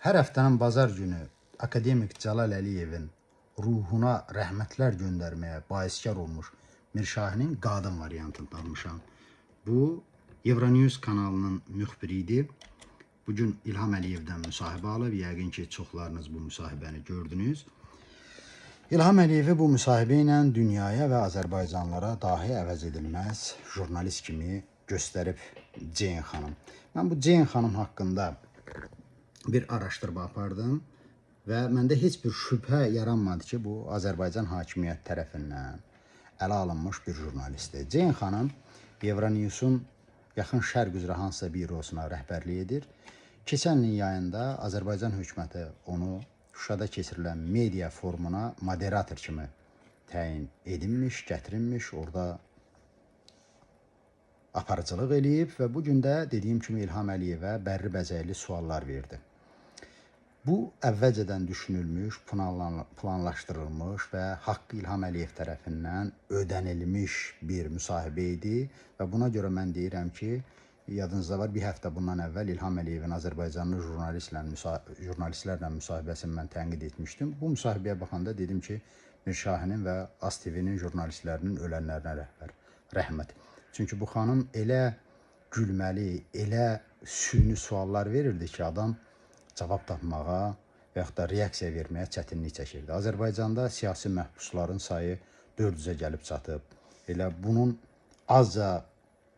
Hər həftənin bazar günü akademik Cəlal Əliyevin ruhuna rəhmətlər göndərməyə baisgər olmuş Mirşahinin qadın variantını almışam. Bu Euronews kanalının müxbiri idi. Bugün İlham Əliyevdən müsahibə alıb. Yəqin ki, çoxlarınız bu müsahibəni gördünüz. İlham Əliyevi bu müsahibə ilə dünyaya və Azərbaycanlara dahi əvəz edilməz jurnalist kimi göstərib Ceyn xanım. Mən bu Ceyn xanım haqqında bir araşdırma apardım və məndə heç bir şübhə yaranmadı ki, bu Azərbaycan hakimiyyət tərəfindən ələ alınmış bir jurnalistdir. Ceyn xanım Euronewsun Yaxın Şərq üzrə hansısa bürosuna rəhbərlik edir. Keçən ilin yayında Azərbaycan hökuməti onu Şuşada keçirilən media forumuna moderator kimi təyin edilmiş, gətirilmiş, orada aparıcılıq eləyib və bugün də dediyim kimi İlham Əliyevə bərri bəzəkli suallar verdi. Bu əvvəlcədən düşünülmüş, planlaşdırılmış və haqqı İlham Əliyev tərəfindən ödənilmiş bir müsahibə idi və buna görə mən deyirəm ki, yadınızda var, bir həftə bundan əvvəl İlham Əliyevin Azərbaycanlı jurnalistlərlə müsahibəsini mən tənqid etmişdim. Bu müsahibəyə baxanda dedim ki, Mirşahinin və ASTV-nin jurnalistlərinin ölənlərinə rəhmət. Çünki bu xanım elə gülməli, elə süni suallar verirdi ki, adam cavab tapmağa və yaxud da reaksiya verməyə çətinlik çəkirdi. Azərbaycanda siyasi məhbusların sayı 400-ə gəlib çatıb. Elə bunun azca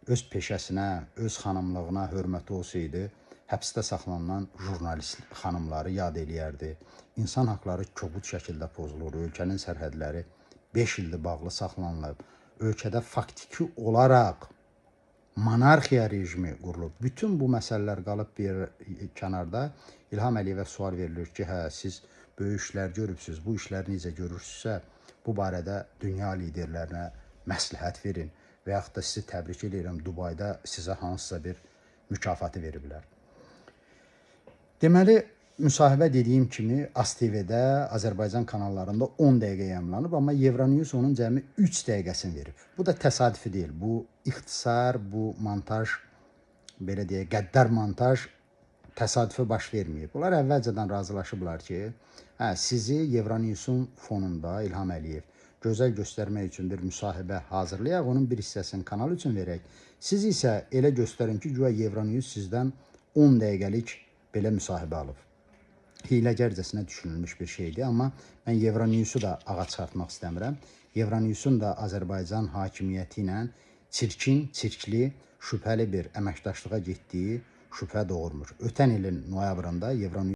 öz peşəsinə, öz xanımlığına hörməti olsaydı, həbsdə saxlanılan jurnalist xanımları yad eləyərdi. İnsan haqları kobud şəkildə pozulur. Ölkənin sərhədləri 5 ildir bağlı saxlanılıb. Ölkədə faktiki olaraq monarxiya rejimi qurulub. Bütün bu məsələlər qalıb bir kənarda. İlham Əliyevə sual verilir ki, hə, siz böyük işlər görübsünüz, bu işləri necə görürsünüzsə, bu barədə dünya liderlərinə məsləhət verin və yaxud da sizi təbrik edirəm, Dubayda sizə hansısa bir mükafatı veriblər. Deməli, müsahibə dediyim kimi ASTV-də, Azərbaycan kanallarında 10 dəqiqə yayımlanıb, amma Euronews onun cəmi 3 dəqiqəsini verib. Bu da təsadüfi deyil. Bu ixtisar, bu montaj, belə deyək, qəddar montaj təsadüfi baş verməyib. Bunlar əvvəlcədən razılaşıblar ki, sizi Euronewsun fonunda İlham Əliyev gözəl göstərmək üçün bir müsahibə hazırlayaq, onun bir hissəsini kanal üçün verək. Siz isə elə göstərin ki, güya Euronews sizdən 10 dəqiqəlik belə müsahibə alıb. Hiyləgərcəsinə düşünülmüş bir şeydir, amma mən Euronewsu da ağa çıxartmaq istəmirəm. Euronewsun da Azərbaycan hakimiyyəti ilə çirkin, çirkli, şübhəli bir əməkdaşlığa getdiyi şübhə doğurmur. Ötən ilin noyabrında Euronews